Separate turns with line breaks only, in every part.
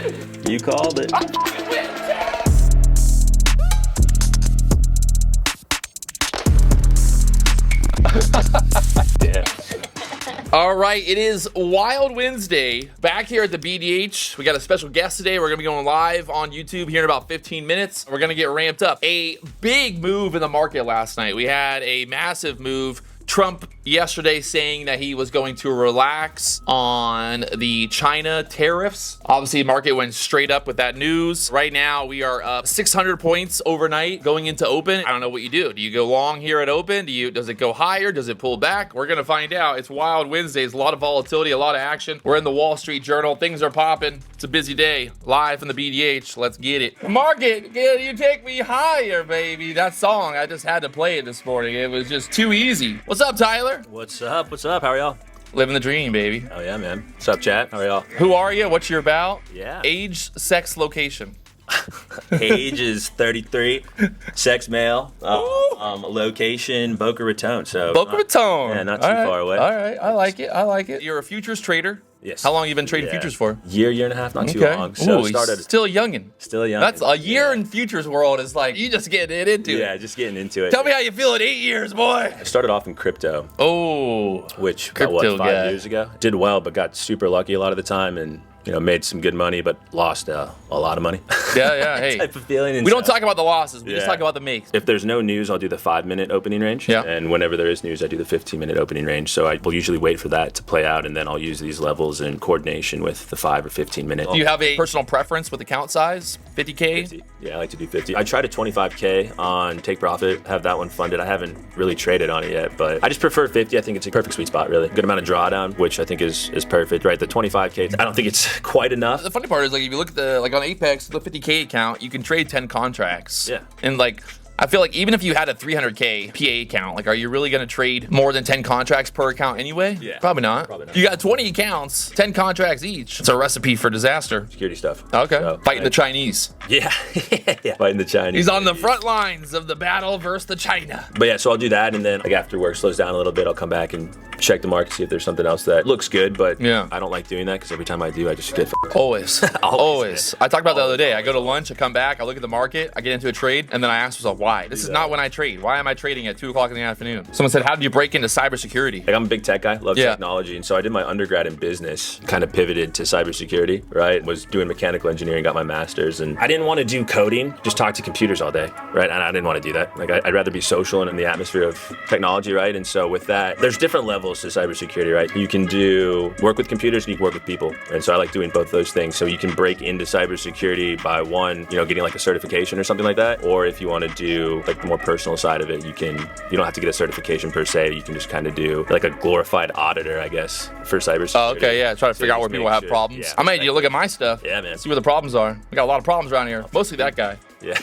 You called it.
Damn. All right, it is Wild Wednesday. Back here at the BDH, we got a special guest today. We're gonna be going live on YouTube here in about 15 minutes. We're gonna get ramped up. A big move in the market last night. We had a massive move. Trump yesterday saying that he was going to relax on the China tariffs. Obviously, the market went straight up with that news. Right now, we are up 600 points overnight going into open. I don't know what you do. Do you go long here at open? Does it go higher? Does it pull back? We're going to find out. It's Wild Wednesdays. A lot of volatility, a lot of action. We're in the Wall Street Journal. Things are popping. It's a busy day. Live from the BDH. Let's get it. Market, you take me higher, baby. That song, I just had to play it this morning. It was just too easy. What's up, Tyler?
What's up? What's up? How are y'all?
Living the dream, baby.
Oh yeah, man. What's up, chat? How are y'all?
Who are you? What's your about?
Yeah.
Age, sex, location.
Age is 33. Sex male. Location Boca Raton. So
Boca Raton.
Yeah, not too far away.
All right. I like it. You're a futures trader.
Yes.
How long have you been trading futures for?
Year and a half, not too long. So started
still a youngin.
Still a youngin.
That's a year in futures world is like you just getting into it.
Yeah, just getting into it.
Tell me how you feel in 8 years, boy.
I started off in crypto.
Oh,
which about 5 years ago. Did well, but got super lucky a lot of the time and made some good money, but lost a lot of money.
Yeah. Hey,
type of feeling.
We don't talk about the losses. We just talk about the makes.
If there's no news, I'll do the 5-minute opening range.
Yeah.
And whenever there is news, I do the 15-minute opening range. So I will usually wait for that to play out, and then I'll use these levels in coordination with the 5 or 15-minute.
Do you have a personal preference with account size? 50K?
50. Yeah, I like to do 50. I tried a 25K on Take Profit, have that one funded. I haven't really traded on it yet, but I just prefer 50. I think it's a perfect sweet spot, really. Good amount of drawdown, which I think is perfect, right? The 25K, I don't think it's quite enough.
The funny part is, like, if you look at on Apex, the 50K account, you can trade 10 contracts.
Yeah.
And I feel like even if you had a 300K PA account, are you really going to trade more than 10 contracts per account anyway?
Yeah.
Probably not. You got 20 accounts, 10 contracts each. It's a recipe for disaster.
Security stuff.
Okay. So, fighting the Chinese.
Yeah. Fighting the Chinese.
He's on the front lines of the battle versus the China.
But yeah, so I'll do that, and then after work slows down a little bit, I'll come back and check the market, see if there's something else that looks good, but I don't like doing that because every time I do, I just get
Always. I talked about the other day. I go to lunch, I come back, I look at the market, I get into a trade, and then I ask myself, why? This is not when I trade. Why am I trading at 2 o'clock in the afternoon? Someone said, how did you break into cybersecurity?
I'm a big tech guy, love technology, and so I did my undergrad in business, kind of pivoted to cybersecurity, right? Was doing mechanical engineering, got my master's, and I didn't want to do coding, just talk to computers all day, right? And I didn't want to do that. I'd rather be social and in the atmosphere of technology, right? And so with that, there's different levels to cybersecurity, right? You can work with computers and you can work with people. And so I like doing both those things. So you can break into cybersecurity by getting a certification or something like that. Or if you want to do the more personal side of it, you don't have to get a certification per se. You can just kind of do a glorified auditor, I guess, for cybersecurity.
Oh, okay, yeah. Try to figure out where people have problems.
Yeah,
I might need to look at my stuff.
Yeah, man.
See where the problems are. We got a lot of problems around here. Mostly that guy.
Yeah.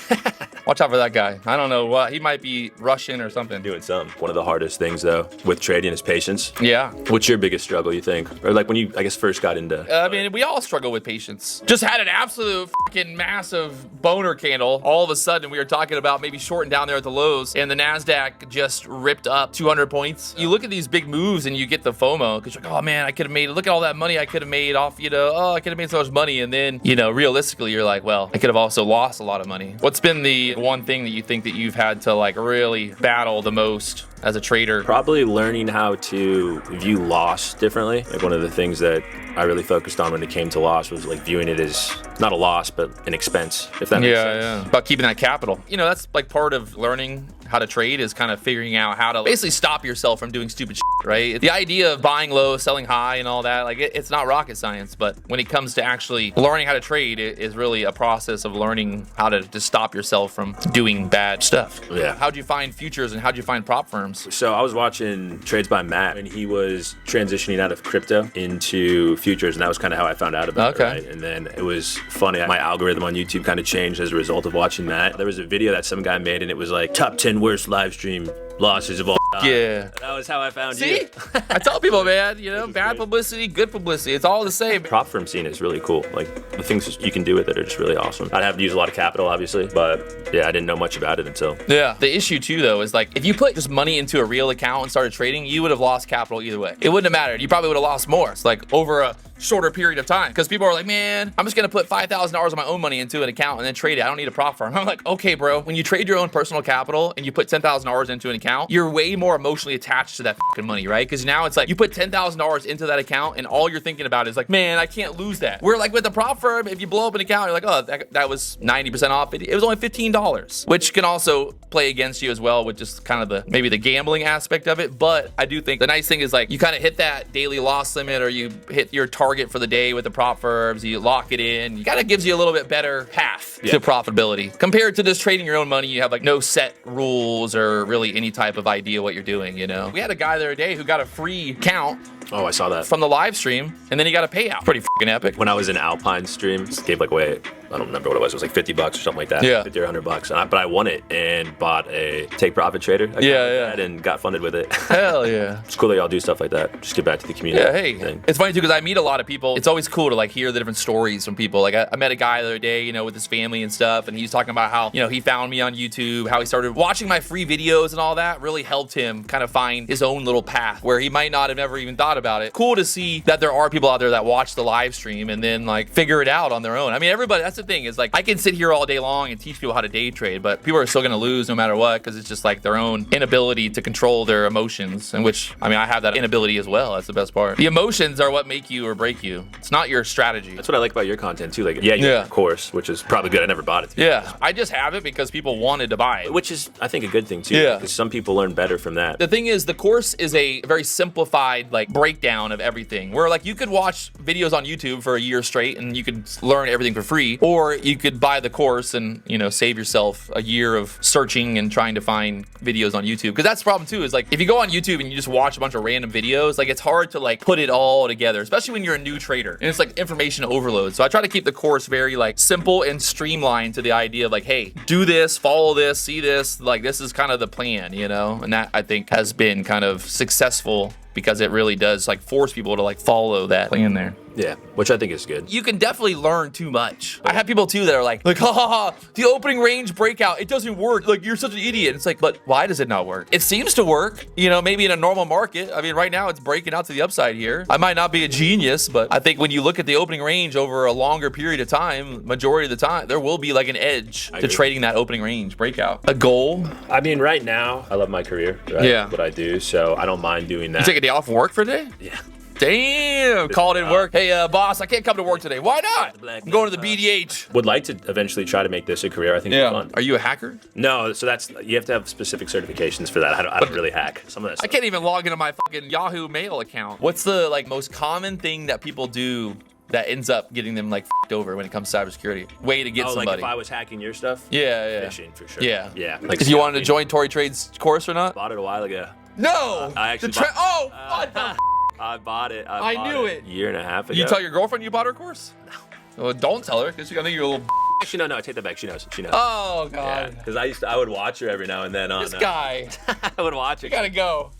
Watch out for that guy. I don't know what. He might be Russian or something.
Doing something. One of the hardest things, though, with trading is patience.
Yeah.
What's your biggest struggle, you think? Or when you, I guess, first got into...
we all struggle with patience. Just had an absolute fucking massive boner candle. All of a sudden, we were talking about maybe shorting down there at the lows, and the Nasdaq just ripped up 200 points. You look at these big moves, and you get the FOMO, because you're like, oh, man, I could have made... Look at all that money I could have made off, I could have made so much money. And then, realistically, you're like, well, I could have also lost a lot of money. What's been the one thing that you think that you've had to really battle the most as a trader?
Probably learning how to view loss differently. One of the things that I really focused on when it came to loss was viewing it as not a loss, but an expense, if that makes sense.
Yeah. About keeping that capital. That's part of learning how to trade is kind of figuring out how to basically stop yourself from doing stupid shit, right? The idea of buying low, selling high and all that, it's not rocket science, but when it comes to actually learning how to trade, it is really a process of learning how to just stop yourself from doing bad stuff.
Yeah.
How'd you find futures and how'd you find prop firms?
So I was watching Trades by Matt, and he was transitioning out of crypto into futures, and that was kind of how I found out about it, right? And then it was funny, my algorithm on YouTube kind of changed as a result of watching that. There was a video that some guy made, and it was top 10 worst live stream losses of all time.
Yeah.
That was how I found you.
See? I tell people, man, bad publicity, good publicity, it's all the same.
Prop firm scene is really cool. The things you can do with it are just really awesome. I'd have to use a lot of capital, obviously, but yeah, I didn't know much about it until.
Yeah. The issue too, though, is if you put just money into a real account and started trading, you would have lost capital either way. It wouldn't have mattered. You probably would have lost more. It's over a shorter period of time. Because people are like, man, I'm just gonna put $5,000 of my own money into an account and then trade it. I don't need a prop firm. I'm like, okay, bro, when you trade your own personal capital and you put $10,000 into an account, you're way more emotionally attached to that fucking money, right? Because now it's like you put $10,000 into that account and all you're thinking about is like, man, I can't lose that. We're like with the prop firm, if you blow up an account, you're like, oh, that was 90% off. It was only $15, which can also play against you as well with just kind of maybe the gambling aspect of it. But I do think the nice thing is like you kind of hit that daily loss limit, or you hit your target for the day with the prop firms, you lock it in. It kind of gives you a little bit better path to profitability compared to just trading your own money. You have like no set rules or really any type of idea what you're doing, you know? We had a guy the other day who got a free account.
Oh, I saw that.
From the live stream, and then he got a payout. Pretty fucking epic.
When I was in Alpine stream, gave like away, I don't remember what it was. It was like $50 or something like that.
Yeah.
50 or $100. But I won it and bought a take profit trader. And got funded with it.
Hell yeah.
It's cool that y'all do stuff like that. Just give back to the community.
Yeah, hey. It's funny too, because I meet a lot of people. It's always cool to like hear the different stories from people. Like I met a guy the other day, you know, with his family and stuff, and he's talking about how, you know, he found me on YouTube, how he started watching my free videos and all that really helped him kind of find his own little path where he might not have ever even thought about it. Cool to see that there are people out there that watch the live stream and then like figure it out on their own. I mean, everybody, that's the thing, is like I can sit here all day long and teach people how to day trade, but people are still going to lose no matter what, because it's just like their own inability to control their emotions, and which, I mean, I have that inability as well. That's the best part. The emotions are what make you or break you. It's not your strategy.
That's what I like about your content too. Like, you have a course, which is probably good. I never bought it.
Yeah, I just have it because people wanted to buy it.
Which is, I think, a good thing too.
Yeah.
Because some people learn better from that.
The thing is, the course is a very simplified like breakdown of everything, where like you could watch videos on YouTube for a year straight and you could learn everything for free, or you could buy the course and, you know, save yourself a year of searching and trying to find videos on YouTube. Because that's the problem too, is like if you go on YouTube and you just watch a bunch of random videos, like it's hard to like put it all together, especially when you're a new trader and it's like information overload. So I try to keep the course very like simple and streamlined to the idea of like, hey, do this, follow this, see this, like this is kind of the plan, you know? And that I think has been kind of successful, because it really does like force people to like follow that plan there.
Yeah, which I think is good.
You can definitely learn too much. I have people too that are like, ha ha ha, the opening range breakout, it doesn't work. Like, you're such an idiot. It's like, but why does it not work? It seems to work, you know, maybe in a normal market. I mean, right now it's breaking out to the upside here. I might not be a genius, but I think when you look at the opening range over a longer period of time, majority of the time, there will be like an edge to trading that opening range breakout. A goal.
I mean, right now, I love my career, right?
Yeah.
What I do, so I don't mind doing that.
You take a day off from work for a day?
Yeah.
Damn, called in work. Hey, boss, I can't come to work today. Why not? I'm going to the BDH.
Would like to eventually try to make this a career. I think it's fun.
Are you a hacker?
No, so that's, you have to have specific certifications for that. I don't really hack. Some of that stuff.
I can't even log into my fucking Yahoo Mail account. What's the like most common thing that people do that ends up getting them like f***ed over when it comes to cybersecurity? Way to get somebody.
Like if I was hacking your stuff?
Yeah.
Phishing for sure.
Yeah.
Like
if you wanted to join Tory Trade's course or not?
Bought it a while ago.
No!
I actually
what the
I bought it.
I knew it.
A year and a half ago.
You tell your girlfriend you bought her course? No. Well, don't tell her, because she's gonna think you're a little.
Actually, no, I take that back. She knows.
Oh god.
Because I would watch her every now and then on.
This guy.
I would watch her.
You gotta go.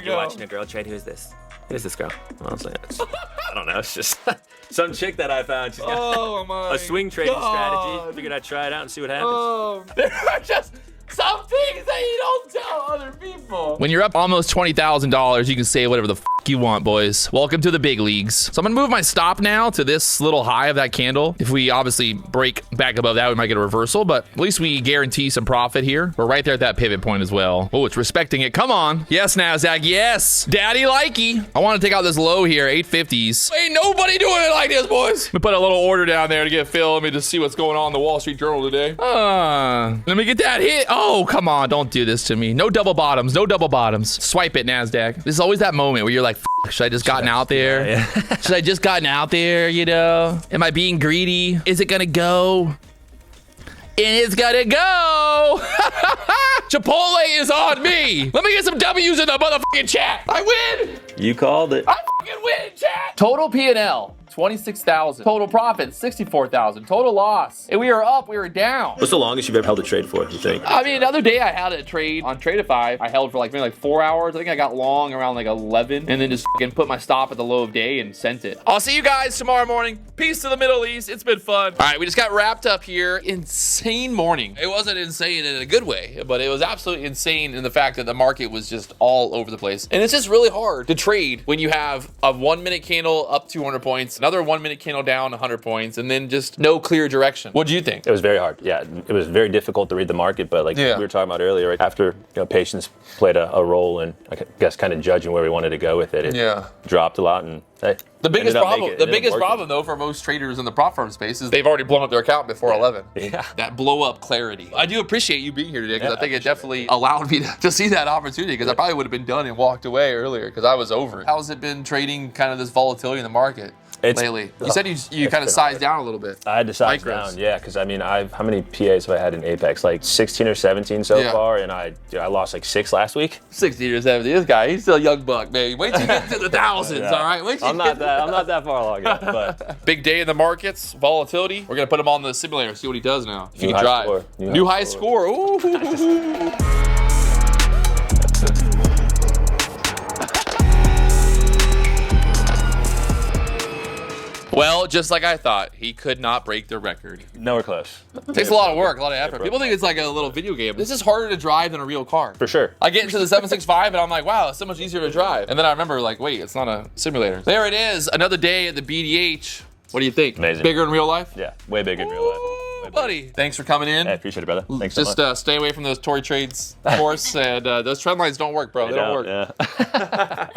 You're watching a girl trade. Who's this? Who's this girl? Well, I don't know. It's just some chick that I found. She's got a swing trading strategy. Figured I'd try it out and see what happens.
There are just some things that you don't tell other people. When you're up almost $20,000, you can say whatever the f you want, boys. Welcome to the big leagues. So I'm gonna move my stop now to this little high of that candle. If we obviously break back above that, we might get a reversal, but at least we guarantee some profit here. We're right there at that pivot point as well. Oh, it's respecting it. Come on. Yes, Nasdaq. Yes. Daddy likey. I want to take out this low here, 850s. Ain't nobody doing it like this, boys. We put a little order down there to get filled. Let me just see what's going on in the Wall Street Journal today. Let me get that hit. Oh, come on. Don't do this to me. No double bottoms. No double bottoms. Swipe it, Nasdaq. This is always that moment where you're like, should I just gotten out there?
Yeah.
Should I just gotten out there, you know? Am I being greedy? Is it gonna go? It's gonna go! Chipotle is on me! Let me get some W's in the motherfucking chat! I win!
You called it.
I fucking win, chat! Total P&L. 26,000. Total profit, 64,000. Total loss. And we are up, we are down.
What's the longest you've ever held a trade for, you think?
I mean, the other day I had a trade on Tradeify. I held for like maybe like 4 hours. I think I got long around like 11 and then just fucking put my stop at the low of day and sent it. I'll see you guys tomorrow morning. Peace to the Middle East. It's been fun. All right, we just got wrapped up here. Insane morning. It wasn't insane in a good way, but it was absolutely insane in the fact that the market was just all over the place. And it's just really hard to trade when you have a 1 minute candle up 200 points Another 1 minute candle down 100 points, and then just no clear direction. What do you think?
It was very hard. Yeah, it was very difficult to read the market, but like we were talking about earlier, right, after patience played a role in, I guess, kind of judging where we wanted to go with it. It dropped a lot, and hey,
the biggest problem though for most traders in the prop firm space is they've already blown up their account before 11.
Yeah,
that blow up clarity. I do appreciate you being here today because I think it definitely allowed me to see that opportunity, because I probably would have been done and walked away earlier because I was over it. How's it been trading kind of this volatility in the market lately? You said you kind of sized down a little bit.
I had to size down, yeah, because I mean, how many PAs have I had in Apex? Like 16 or 17 so far, and I lost like 6 last week.
16 or 17. This guy, he's still a young buck, baby. Wait till you get into the thousands, all right?
I'm not that far along yet, but
big day in the markets, volatility. We're gonna put him on the simulator, see what he does now. If he can drive.
Score.
New high score. Ooh. Well, just like I thought, he could not break the record.
Nowhere close.
It takes a lot of work, a lot of effort. People think it's like a little video game. This is harder to drive than a real car.
For sure.
I get into the 765 and I'm like, wow, it's so much easier to drive. And then I remember like, wait, it's not a simulator. There it is, another day at the BDH. What do you think?
Amazing.
Bigger in real life?
Yeah, way bigger in real life.
Buddy, thanks for coming in.
I appreciate it, brother. Thanks so much.
Just stay away from those Tory trades, of course, and those trend lines don't work, bro. They don't work.
Yeah.